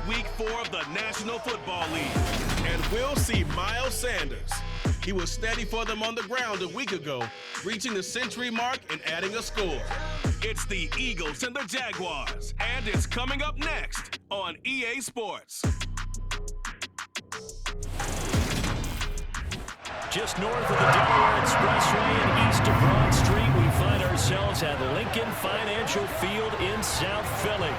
Week 4 of the National Football League. And we'll see Miles Sanders. He was steady for them on the ground a week ago, reaching the century mark and adding a score. It's the Eagles and the Jaguars, and it's coming up next on EA Sports. Just north of the Delaware Expressway and east of Broad Street, we find ourselves at Lincoln Financial Field in South Philly.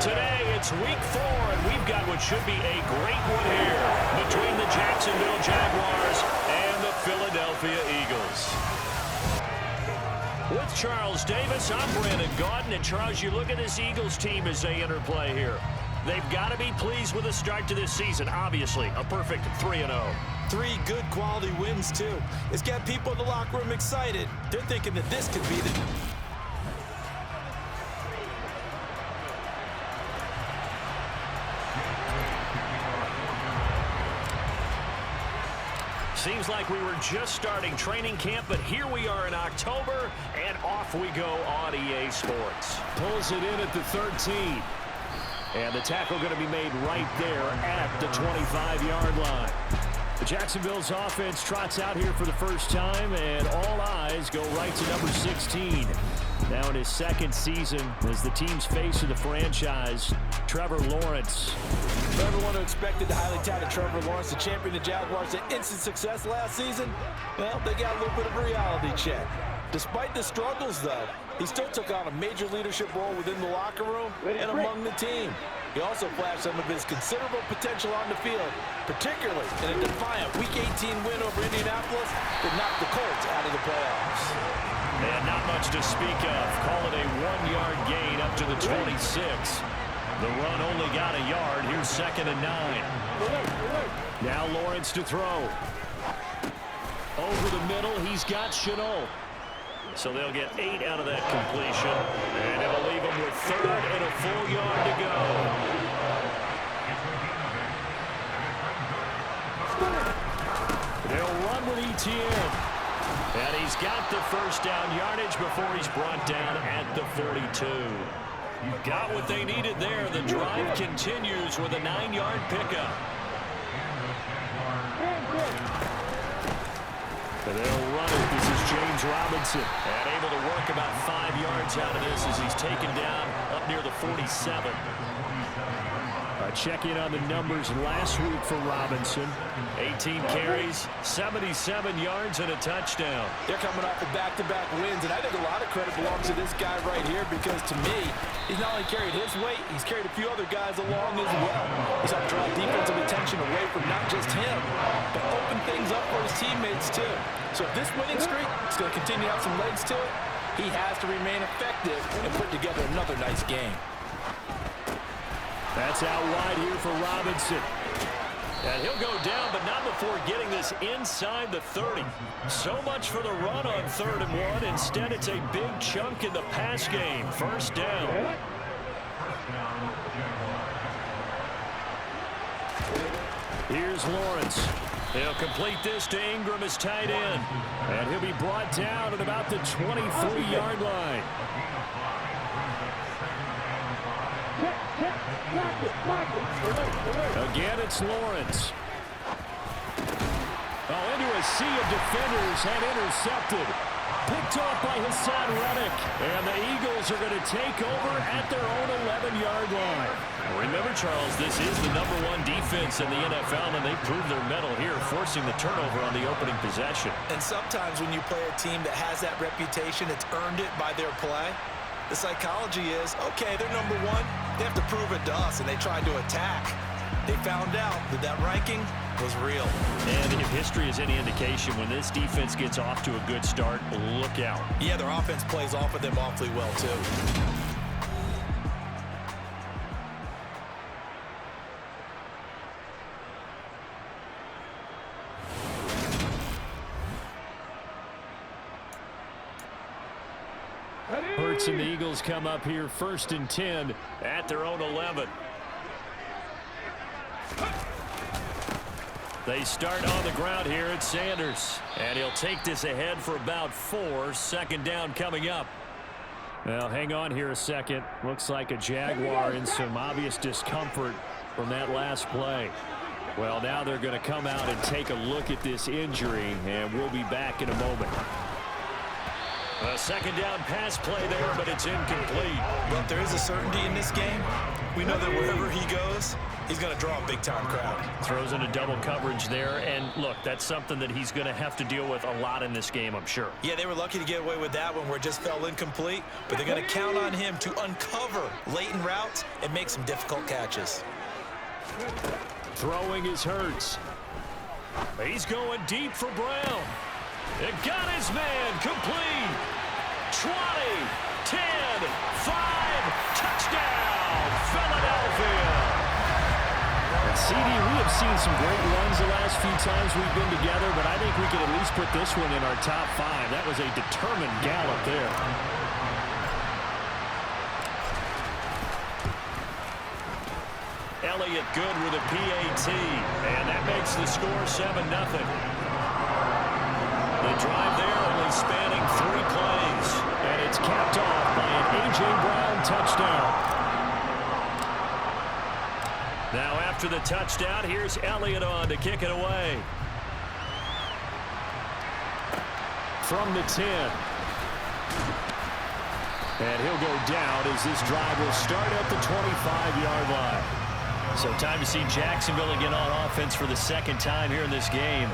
Today, it's Week 4, and we've got what should be a great one here between the Jacksonville Jaguars and the Philadelphia Eagles. With Charles Davis, I'm Brandon Gaudin, and Charles, you look at this Eagles team as they interplay here. They've got to be pleased with the start to this season. Obviously, a perfect 3-0. 3 good quality wins, too. It's got people in the locker room excited. They're thinking that this could be the... Seems like we were just starting training camp, but here we are in October, and off we go on EA Sports. Pulls it in at the 13. And the tackle going to be made right there at the 25-yard line. Jacksonville's offense trots out here for the first time, and all eyes go right to number 16. Now in his second season as the team's face of the franchise, Trevor Lawrence. For everyone who expected the highly touted Trevor Lawrence to champion the Jaguars to instant success last season, well, they got a little bit of a reality check. Despite the struggles, though, he still took on a major leadership role within the locker room and among the team. He also flashed some of his considerable potential on the field, particularly in a defiant Week 18 win over Indianapolis that knocked the Colts out of the playoffs. And not much to speak of. Call it a 1-yard gain up to the 26. The run only got a yard. Here's 2nd and 9. Now Lawrence to throw. Over the middle, he's got Chenault. So they'll get 8 out of that completion. And it'll leave them with 3rd and a full yard to go. They'll run with ETN. And he's got the first down yardage before he's brought down at the 42. Got what they needed there. The drive continues with a 9-yard pickup. And they'll run it. This is James Robinson. And able to work about 5 yards out of this as he's taken down up near the 47. Check in on the numbers last week for Robinson. 18 carries, 77 yards, and a touchdown. They're coming off of back-to-back wins, and I think a lot of credit belongs to this guy right here because, to me, he's not only carried his weight, he's carried a few other guys along as well. He's helped draw defensive attention away from not just him, but open things up for his teammates, too. So if this winning streak is going to continue to have some legs to it, he has to remain effective and put together another nice game. That's out wide here for Robinson. And he'll go down, but not before getting this inside the 30. So much for the run on 3rd and 1. Instead, it's a big chunk in the pass game. First down. Here's Lawrence. He'll complete this to Ingram as tight end. And he'll be brought down at about the 23-yard line. Again, it's Lawrence. Oh, into a sea of defenders and intercepted. Picked off by Hassan Reddick. And the Eagles are going to take over at their own 11-yard line. Remember, Charles, this is the #1 defense in the NFL, and they proved their mettle here, forcing the turnover on the opening possession. And sometimes when you play a team that has that reputation, it's earned it by their play. The psychology is, okay, they're #1. They have to prove it to us, and they tried to attack. They found out that that ranking was real. And if history is any indication, when this defense gets off to a good start, look out. Yeah, their offense plays off of them awfully well, too. Hurts and the Eagles come up here 1st and 10 at their own 11. They start on the ground here at Sanders. And he'll take this ahead for about 4. 2nd down coming up. Well, hang on here a second. Looks like a Jaguar in some obvious discomfort. from that last play. Well, now they're going to come out and take a look at this injury, and we'll be back in a moment. A second down pass play there, but it's incomplete. But there is a certainty in this game. We know that wherever he goes, he's going to draw a big-time crowd. Throws into double coverage there, and look, that's something that he's going to have to deal with a lot in this game, I'm sure. Yeah, they were lucky to get away with that one where it just fell incomplete, but they're going to count on him to uncover latent routes and make some difficult catches. Throwing is Hurts. He's going deep for Brown. It got his man complete. 20, 10, 5, touchdown, Philadelphia. And CD, we have seen some great runs the last few times we've been together, but I think we could at least put this one in our top 5. That was a determined gallop there. Elliott good with a PAT, and that makes the score 7-0. The drive there only spanning 3 plays, and it's capped off by an A.J. Brown touchdown. Now after the touchdown, here's Elliott on to kick it away. From the 10. And he'll go down as this drive will start at the 25-yard line. So time to see Jacksonville again on offense for the second time here in this game.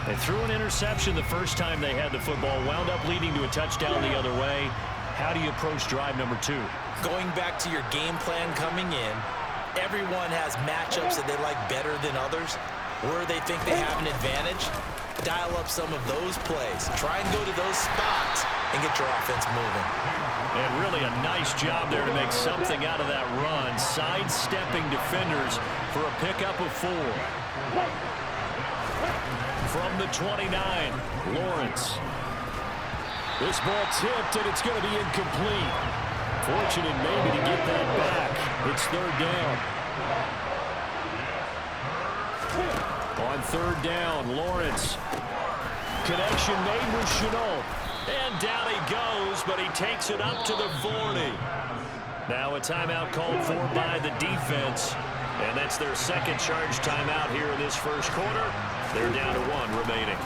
They threw an interception the first time they had the football, wound up leading to a touchdown the other way. How do you approach drive number 2? Going back to your game plan coming in, everyone has matchups that they like better than others. Where they think they have an advantage, dial up some of those plays. Try and go to those spots and get your offense moving. And really a nice job there to make something out of that run, sidestepping defenders for a pickup of 4. From the 29, Lawrence. This ball tipped, and it's going to be incomplete. Fortunate maybe to get that back. It's 3rd down. On 3rd down, Lawrence. Connection made with Chenault. And down he goes, but he takes it up to the 40. Now a timeout called for by the defense. And that's their second charge timeout here in this first quarter. They're down to 1 remaining.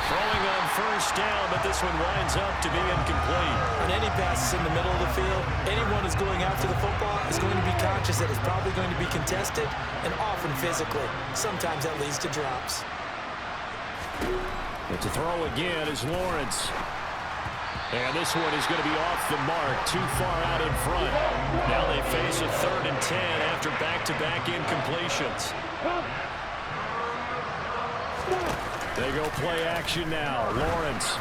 Throwing on 1st down, but this one winds up to be incomplete. On any passes in the middle of the field, anyone who's going after the football is going to be conscious that it's probably going to be contested and often physically. Sometimes that leads to drops. And to throw again is Lawrence. And this one is going to be off the mark, too far out in front. Now they face a 3rd and 10 after back-to-back incompletions. They go play action now. Lawrence.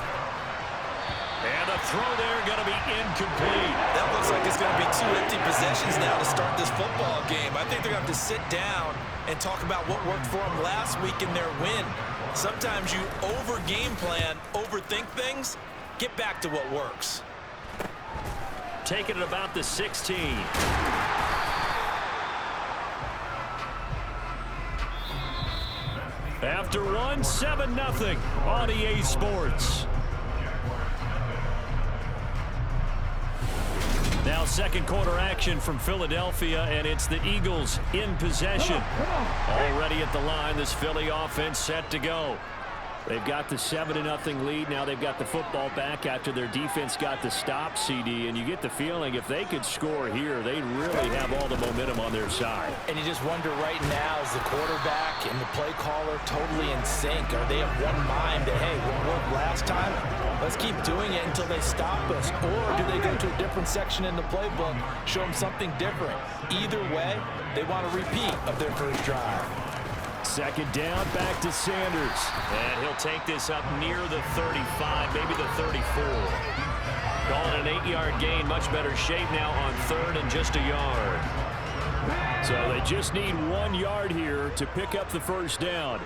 And a throw there going to be incomplete. That looks like it's going to be 2 empty possessions now to start this football game. I think they're going to have to sit down and talk about what worked for them last week in their win. Sometimes you over-game plan, overthink things. Get back to what works. Taking it about the 16. After 1, 7-0 on EA Sports. Now second quarter action from Philadelphia, and it's the Eagles in possession. Already at the line, this Philly offense set to go. They've got the 7-0 lead. Now they've got the football back after their defense got the stop, CD. And you get the feeling if they could score here, they'd really have all the momentum on their side. And you just wonder right now, is the quarterback and the play caller totally in sync? Are they of one mind that, hey, what worked last time? Let's keep doing it until they stop us. Or do they go to a different section in the playbook, show them something different? Either way, they want a repeat of their first drive. Second down, back to Sanders. And he'll take this up near the 35, maybe the 34. Calling an 8-yard gain, much better shape now on 3rd and just a yard. So they just need 1 yard here to pick up the first down.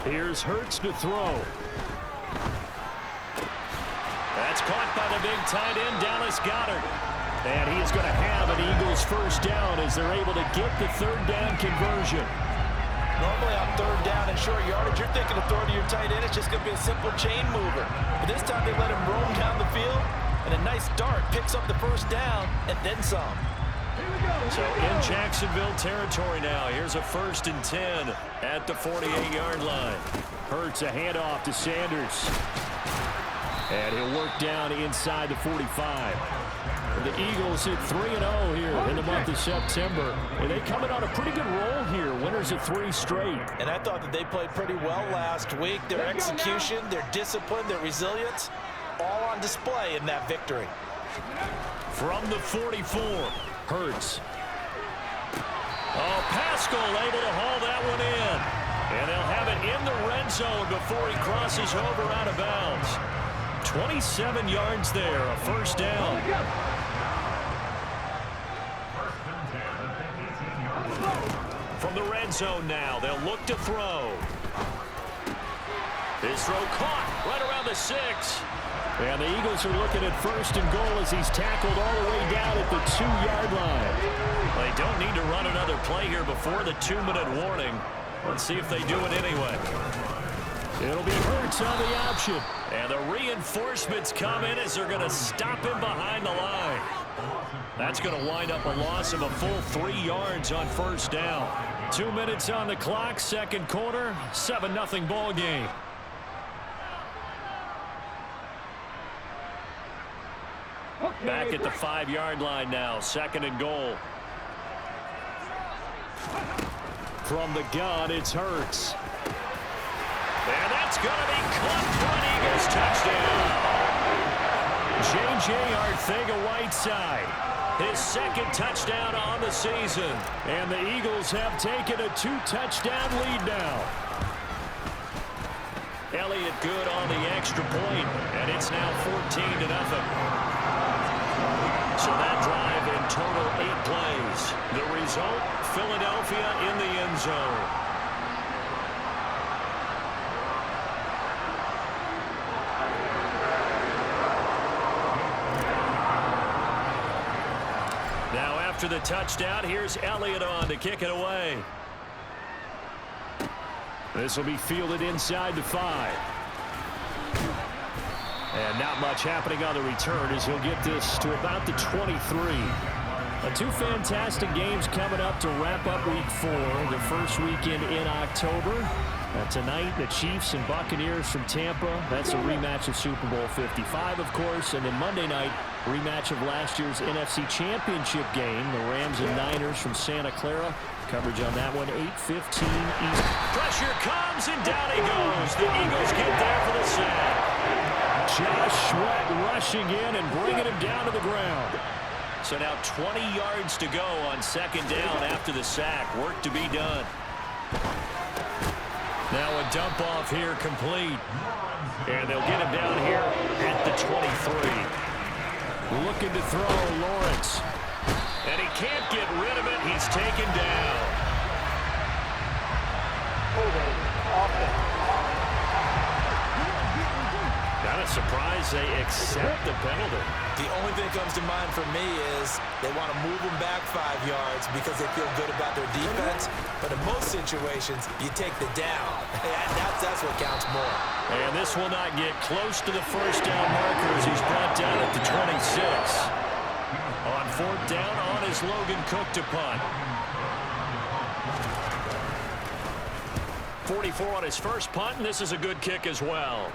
Here's Hurts to throw. That's caught by the big tight end, Dallas Goedert. And he is going to have an Eagles first down as they're able to get the 3rd down conversion. Normally on third down and short yardage, you're thinking of throwing to your tight end. It's just going to be a simple chain mover. But this time they let him roam down the field, and a nice dart picks up the first down and then some. So in Jacksonville territory now. Here's a 1st and 10 at the 48-yard line. Hurts a handoff to Sanders. And he'll work down inside the 45. The Eagles hit 3-0 here in the month of September. And they coming on a pretty good roll here. Winners of 3 straight. And I thought that they played pretty well last week. Their execution, their discipline, their resilience, all on display in that victory. From the 44, Hurts. Oh, Pascal able to haul that one in. And they'll have it in the red zone before he crosses over out of bounds. 27 yards there, a first down. From the red zone now, they'll look to throw. His throw caught right around the 6. And the Eagles are looking at 1st and goal as he's tackled all the way down at the 2-yard line. They don't need to run another play here before the 2-minute warning. Let's see if they do it anyway. It'll be Hurts on the option. And the reinforcements come in as they're going to stop him behind the line. That's going to wind up a loss of a full 3 yards on first down. 2 minutes on the clock, second quarter, 7-0 ball game. Back at the 5-yard line now, 2nd and goal. From the gun, it's Hurts. And that's going to be caught for an Eagles touchdown. J.J. Arcega-Whiteside, his 2nd touchdown on the season. And the Eagles have taken a 2-touchdown lead now. Elliott good on the extra point, and it's now 14-0. So that drive in total 8 plays. The result, Philadelphia in the end zone. Now after the touchdown, here's Elliott on to kick it away. This will be fielded inside the 5. And not much happening on the return as he'll get this to about the 23. 2 fantastic games coming up to wrap up Week 4, the first weekend in October. Tonight, the Chiefs and Buccaneers from Tampa. That's a rematch of Super Bowl 55, of course. And then Monday night, rematch of last year's NFC Championship game, the Rams and Niners from Santa Clara. Coverage on that one, 8:15 East. Pressure comes, and down he goes. The Eagles get there for the sack. Josh Sweat rushing in and bringing him down to the ground. So now 20 yards to go on 2nd down after the sack. Work to be done. Now a dump off here complete. And they'll get him down here at the 23. Looking to throw, Lawrence. And he can't get rid of it. He's taken down. Kind of surprised they accept the penalty. The only thing that comes to mind for me is they want to move them back 5 yards because they feel good about their defense. But in most situations, you take the down. And that's what counts more. And this will not get close to the first down marker as he's brought down at the 26. On 4th down, on is Logan Cook to punt. 44 on his first punt, and this is a good kick as well.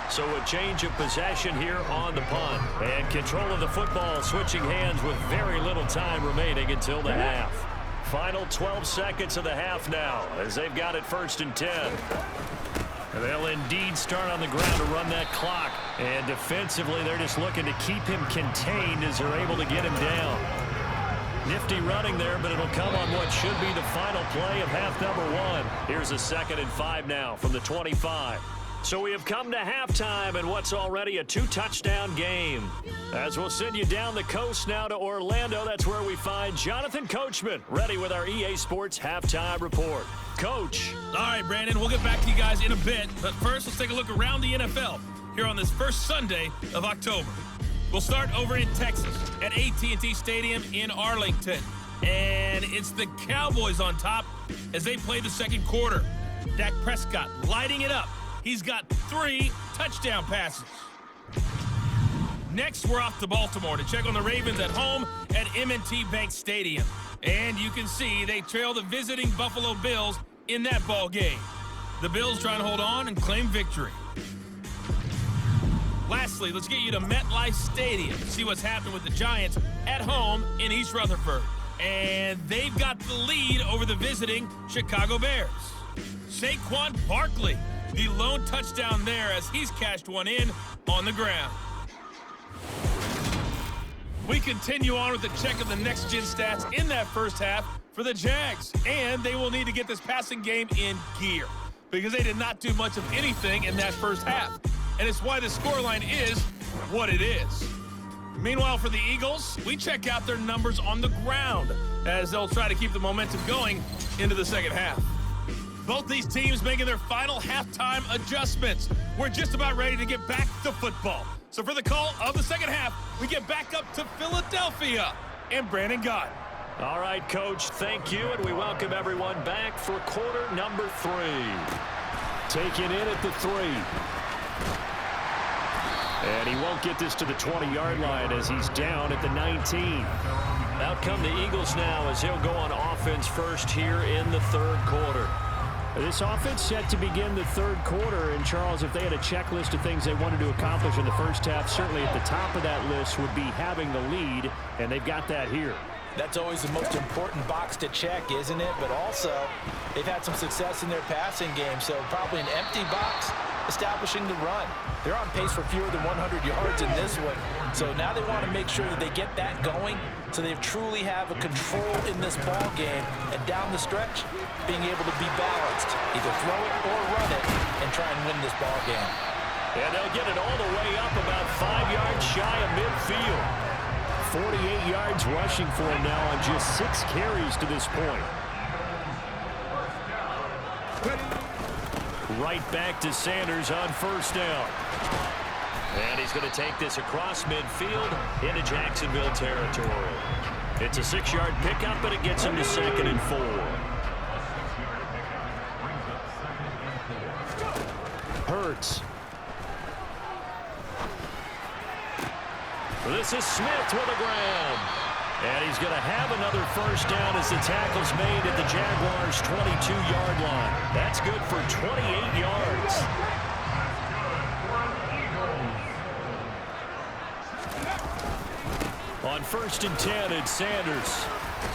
So a change of possession here on the punt. And control of the football switching hands with very little time remaining until the half. Final 12 seconds of the half now as they've got it 1st and 10. And they'll indeed start on the ground to run that clock. And defensively, they're just looking to keep him contained as they're able to get him down. Nifty running there, but it'll come on what should be the final play of half number 1. Here's a 2nd and 5 now from the 25. So we have come to halftime in what's already a 2-touchdown game. As we'll send you down the coast now to Orlando, that's where we find Jonathan Coachman ready with our EA Sports Halftime Report. Coach. All right, Brandon, we'll get back to you guys in a bit. But first, let's take a look around the NFL here on this first Sunday of October. We'll start over in Texas at AT&T Stadium in Arlington. And it's the Cowboys on top as they play the second quarter. Dak Prescott lighting it up. He's got 3 touchdown passes. Next, we're off to Baltimore to check on the Ravens at home at M&T Bank Stadium. And you can see they trail the visiting Buffalo Bills in that ball game. The Bills try and hold on and claim victory. Lastly, let's get you to MetLife Stadium to see what's happening with the Giants at home in East Rutherford. And they've got the lead over the visiting Chicago Bears. Saquon Barkley, the lone touchdown there as he's cashed one in on the ground. We continue on with the check of the next-gen stats in that first half for the Jags. And they will need to get this passing game in gear because they did not do much of anything in that first half. And it's why the scoreline is what it is. Meanwhile, for the Eagles, we check out their numbers on the ground as they'll try to keep the momentum going into the second half. Both these teams making their final halftime adjustments. We're just about ready to get back to football. So for the call of the second half, we get back up to Philadelphia and Brandon Gott. All right, Coach, thank you, and we welcome everyone back for quarter number 3. Taking in at the 3. And he won't get this to the 20-yard line as he's down at the 19. Out come the Eagles now as he'll go on offense first here in the third quarter. This offense set to begin the third quarter. And, Charles, if they had a checklist of things they wanted to accomplish in the first half, certainly at the top of that list would be having the lead, and they've got that here. That's always the most important box to check, isn't it? But also, they've had some success in their passing game, so probably an empty box establishing the run. They're on pace for fewer than 100 yards in this one, so now they want to make sure that they get that going so they truly have a control in this ball game, and down the stretch, being able to be balanced, either throw it or run it, and try and win this ball game. And they'll get it all the way up about 5 yards shy of midfield. 48 yards rushing for him now on just 6 carries to this point. Right back to Sanders on first down. And he's going to take this across midfield into Jacksonville territory. It's a 6-yard pickup, but it gets him to 2nd and 4. Hurts. This is Smith with the ground. And he's going to have another first down as the tackle's made at the Jaguars' 22-yard line. That's good for 28 yards. On 1st and 10, it's Sanders.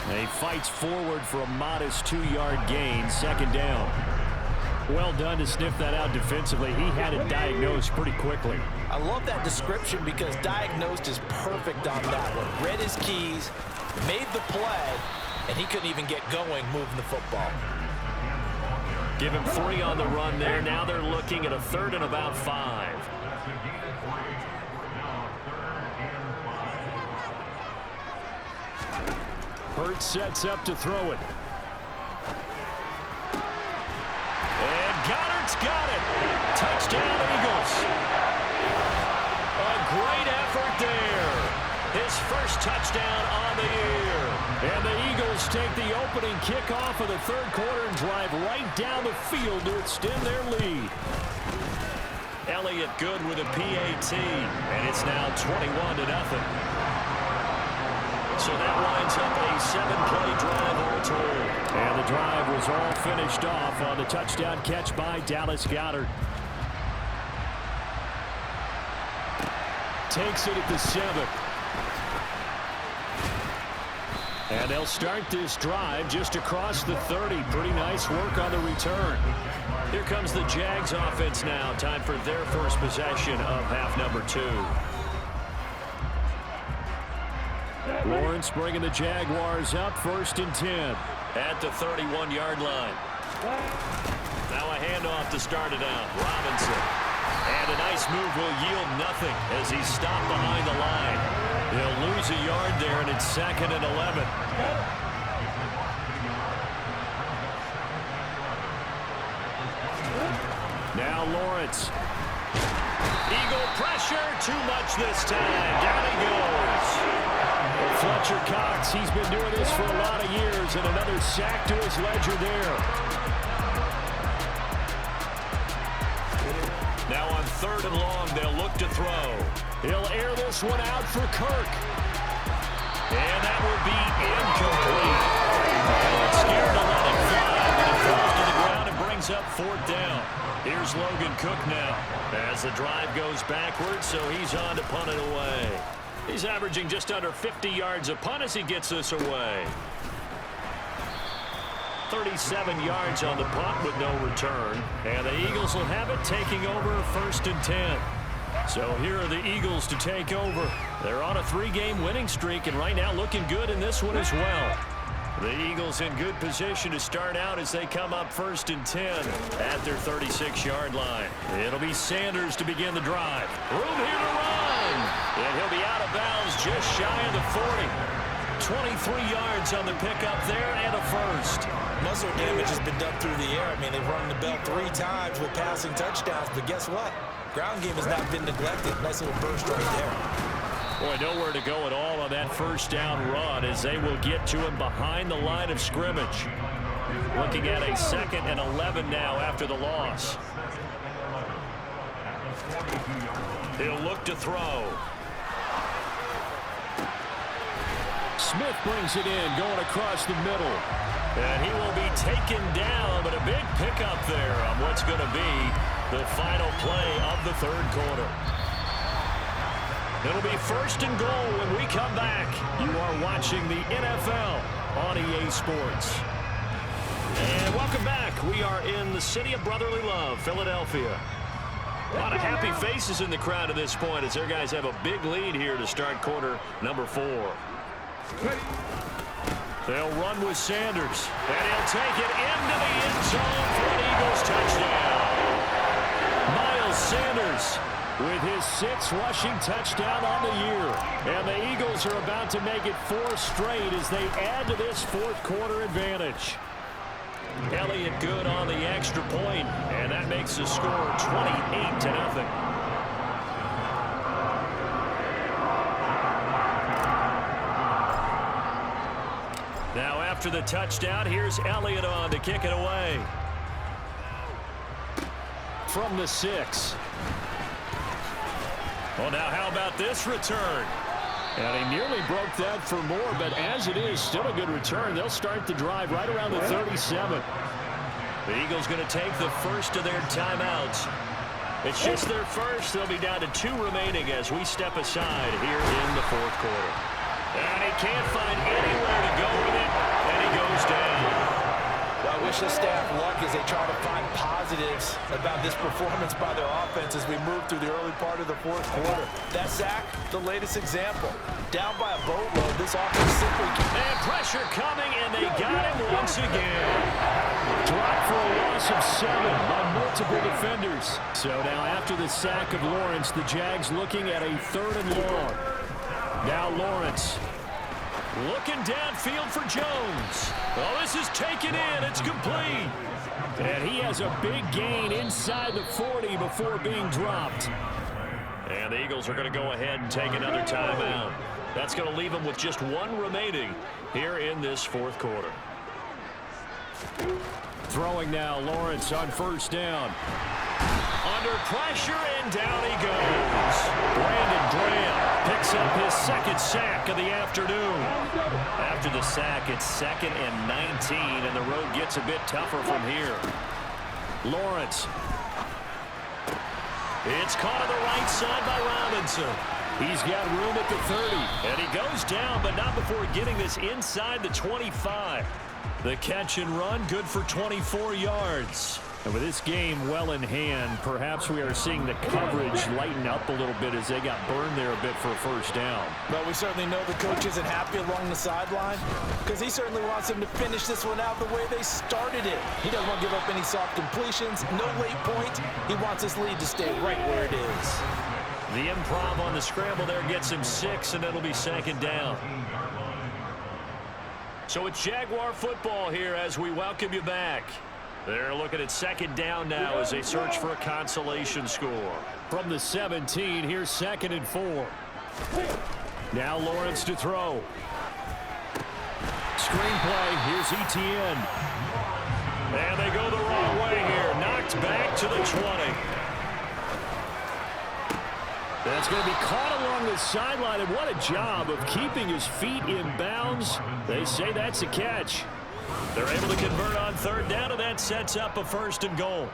And he fights forward for a modest 2-yard gain, 2nd down. Well done to sniff that out defensively. He had it diagnosed pretty quickly. I love that description because diagnosed is perfect on that one. Read his keys, made the play, and he couldn't even get going moving the football. Give him 3 on the run there. Now they're looking at a 3rd and about 5. Hurts sets up to throw it. And Goddard's got it. Touchdown, Eagles. A great effort there. His first touchdown on the year. And the Eagles take the opening kickoff of the third quarter and drive right down the field to extend their lead. Elliott good with a PAT. And it's now 21-0. So that winds up a 7-play drive all told. And the drive was all finished off on the touchdown catch by Dallas Goedert. Takes it at the 7. And they'll start this drive just across the 30. Pretty nice work on the return. Here comes the Jags offense now. Time for their first possession of half number 2. Lawrence bringing the Jaguars up 1st and 10. At the 31-yard line. Now a handoff to start it out. Robinson. And a nice move will yield nothing as he's stopped behind the line. He'll lose a yard there, and it's 2nd and 11. Now Lawrence. Eagle pressure, too much this time. Down he goes. Well, Fletcher Cox, he's been doing this for a lot of years, and another sack to his ledger there. Now on 3rd and long, they'll look to throw. He'll air this one out for Kirk. And that will be incomplete. Well, scared to let it fly, but it falls to the ground and brings up 4th down. Here's Logan Cook now as the drive goes backwards, so he's on to punt it away. He's averaging just under 50 yards a punt as he gets this away. 37 yards on the punt with no return. And the Eagles will have it, taking over 1st and 10. So here are the Eagles to take over. They're on a 3-game winning streak, and right now looking good in this one as well. The Eagles in good position to start out as they come up 1st and 10 at their 36-yard line. It'll be Sanders to begin the drive. Room here to run. And he'll be out of bounds just shy of the 40. 23 yards on the pickup there and a first. Muscle damage has been done through the air. I mean, they've run the bell 3 times with passing touchdowns, but guess what? Ground game has not been neglected. Nice little burst right there. Boy, nowhere to go at all on that 1st down run as they will get to him behind the line of scrimmage. Looking at a 2nd and 11 now after the loss. He'll look to throw. Smith brings it in, going across the middle. And he will be taken down, but a big pickup there on what's going to be the final play of the 3rd quarter. It'll be 1st and goal when we come back. You are watching the NFL on EA Sports. And welcome back. We are in the city of brotherly love, Philadelphia. A lot of happy faces in the crowd at this point as their guys have a big lead here to start quarter number 4. They'll run with Sanders, and he'll take it into the end zone for an Eagles touchdown. Miles Sanders with his 6th rushing touchdown on the year. And the Eagles are about to make it 4 straight as they add to this 4th quarter advantage. Elliott good on the extra point, and that makes the score 28-0. Now after the touchdown, here's Elliott on to kick it away. From the 6. Well, now how about this return? And he nearly broke that for more, but as it is, still a good return. They'll start the drive right around the 37. The Eagles going to take the first of their timeouts. It's just their first. They'll be down to 2 remaining as we step aside here in the 4th quarter. And he can't find anywhere to go with it, and he goes down. Well, I wish the staff luck as they try to find positives about this performance by their offense as we move through the early part of the 4th quarter. That sack, the latest example. Down by a boatload, this offense simply can't. And pressure coming, and they got him once again. Dropped for a loss of 7 by multiple defenders. So now after the sack of Lawrence, the Jags looking at a 3rd and long. Now Lawrence looking downfield for Jones. Well, this is taken in. It's complete. And he has a big gain inside the 40 before being dropped. And the Eagles are going to go ahead and take another timeout. That's going to leave them with just 1 remaining here in this 4th quarter. Throwing now, Lawrence on 1st down. Under pressure, and down he goes. Brandon Graham picks up his 2nd sack of the afternoon. After the sack, it's 2nd and 19, and the road gets a bit tougher from here. Lawrence. It's caught on the right side by Robinson. He's got room at the 30, and he goes down, but not before getting this inside the 25. The catch and run, good for 24 yards. And with this game well in hand, perhaps we are seeing the coverage lighten up a little bit as they got burned there a bit for a 1st down. But we certainly know the coach isn't happy along the sideline because he certainly wants them to finish this one out the way they started it. He doesn't want to give up any soft completions, no late point. He wants this lead to stay right where it is. The improv on the scramble there gets him 6, and it'll be 2nd down. So it's Jaguar football here as we welcome you back. They're looking at 2nd down now as they search for a consolation score. From the 17, here's 2nd and 4. Now Lawrence to throw. screenplay. Here's Etienne. And they go the wrong way here. Knocked back to the 20. That's going to be caught along the sideline, and what a job of keeping his feet in bounds. They say that's a catch. They're able to convert on third down, and that sets up a 1st and goal.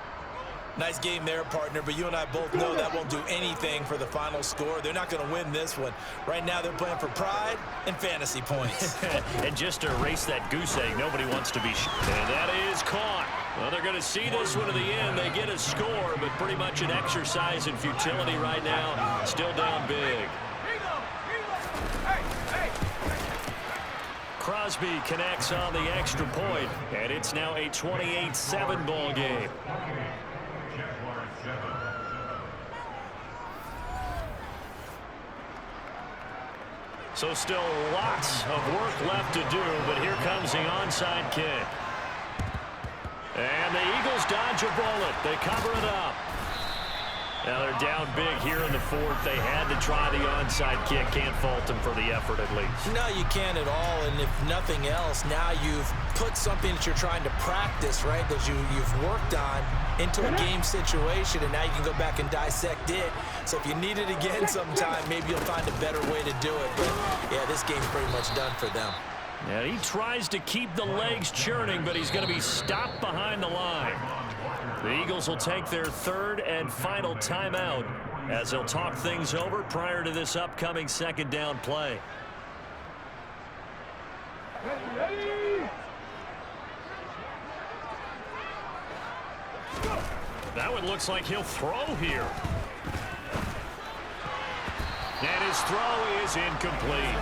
Nice game there, partner, but you and I both know that won't do anything for the final score. They're not going to win this one. Right now, they're playing for pride and fantasy points. And just to erase that goose egg, nobody wants to be... And that is caught. Well, they're going to see this one to the end. They get a score, but pretty much an exercise in futility right now. Still down big. Crosby connects on the extra point, and it's now a 28-7 ball game. So still lots of work left to do, but here comes the onside kick. And the Eagles dodge a bullet. They cover it up. Now they're down big here in the 4th. They had to try the onside kick. Can't fault them for the effort at least. No, you can't at all. And if nothing else, now you've put something that you're trying to practice, right, that you've worked on into a game situation, and now you can go back and dissect it. So if you need it again sometime, maybe you'll find a better way to do it. But, yeah, this game's pretty much done for them. And he tries to keep the legs churning, but he's going to be stopped behind the line. The Eagles will take their 3rd and final timeout as they'll talk things over prior to this upcoming 2nd down play. That one looks like he'll throw here. And his throw is incomplete.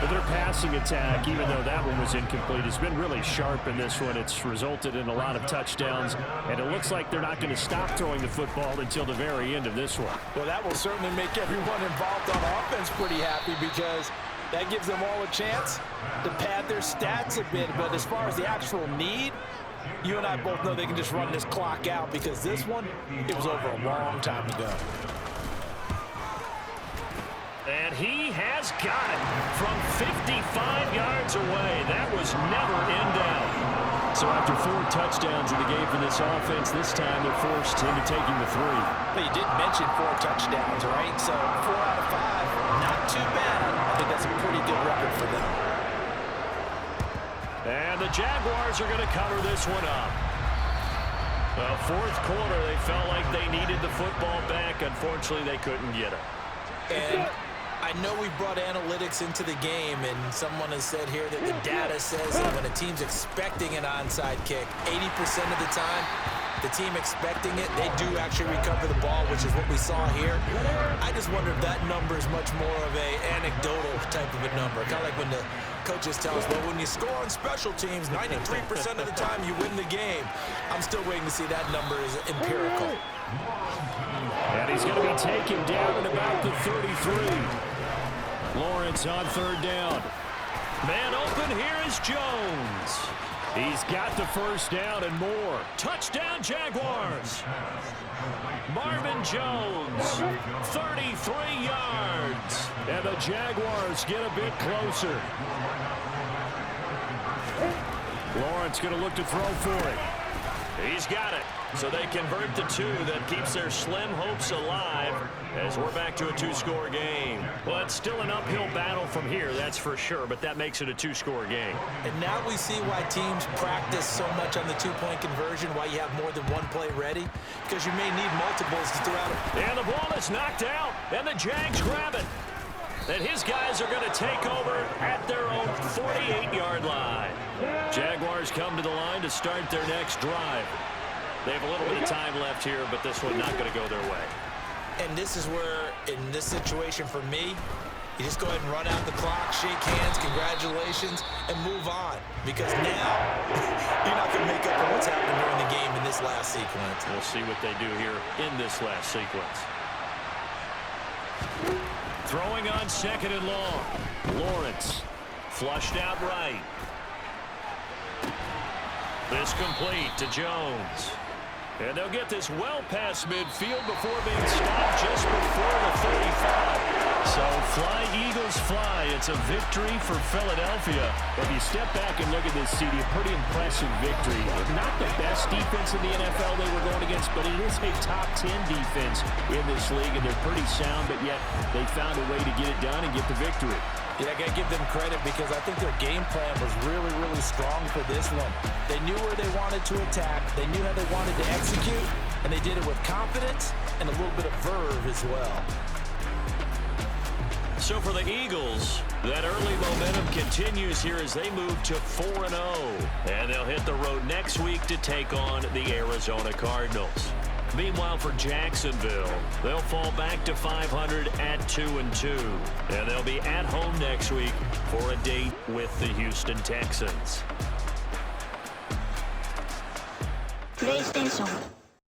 But their passing attack, even though that one was incomplete, has been really sharp in this one. It's resulted in a lot of touchdowns, and it looks like they're not going to stop throwing the football until the very end of this one. Well, that will certainly make everyone involved on offense pretty happy, because that gives them all a chance to pad their stats a bit. But as far as the actual need, you and I both know they can just run this clock out, because this one, it was over a long time ago. And he has got it from 55 yards away. That was never in doubt. So after 4 touchdowns in the game for this offense, this time they're forced into taking the 3. But you did mention 4 touchdowns, right? So 4 out of 5, not too bad. I think that's a pretty good record for them. And the Jaguars are going to cover this one up. Well, 4th quarter, they felt like they needed the football back. Unfortunately, they couldn't get it. And I know we brought analytics into the game, and someone has said here that the data says that when a team's expecting an onside kick, 80% of the time, the team expecting it, they do actually recover the ball, which is what we saw here. I just wonder if that number is much more of a anecdotal type of a number. Kind of like when the coaches tell us, well, when you score on special teams, 93% of the time you win the game. I'm still waiting to see that number is empirical. And he's going to be taken down at about the 33. Lawrence on 3rd down. Man open, here is Jones. He's got the 1st down and more. Touchdown, Jaguars. Marvin Jones, 33 yards. And the Jaguars get a bit closer. Lawrence going to look to throw for it. He's got it. So they convert the 2. That keeps their slim hopes alive as we're back to a 2-score game. Well, it's still an uphill battle from here, that's for sure, but that makes it a 2-score game. And now we see why teams practice so much on the 2-point conversion, why you have more than one play ready, because you may need multiples to throw out. And the ball is knocked out, and the Jags grab it. And his guys are going to take over at their own 48-yard line. Jaguars come to the line to start their next drive. They have a little bit of time left here, but this one not going to go their way. And this is where, in this situation for me, you just go ahead and run out the clock, shake hands, congratulations, and move on. Because now, you're not going to make up for what's happened during the game in this last sequence. We'll see what they do here in this last sequence. Throwing on 2nd and long. Lawrence flushed out right. This complete to Jones. And they'll get this well past midfield before being stopped just before the 35. So fly, Eagles, fly. It's a victory for Philadelphia. If you step back and look at this, CD, a pretty impressive victory. Not the best defense in the NFL they were going against, but it is a top 10 defense in this league, and they're pretty sound, but yet they found a way to get it done and get the victory. Yeah, I got to give them credit because I think their game plan was really, really strong for this one. They knew where they wanted to attack. They knew how they wanted to execute, and they did it with confidence and a little bit of verve as well. So for the Eagles, that early momentum continues here as they move to 4-0. And they'll hit the road next week to take on the Arizona Cardinals. Meanwhile, for Jacksonville, they'll fall back to 500 at 2-2. And they'll be at home next week for a date with the Houston Texans. PlayStation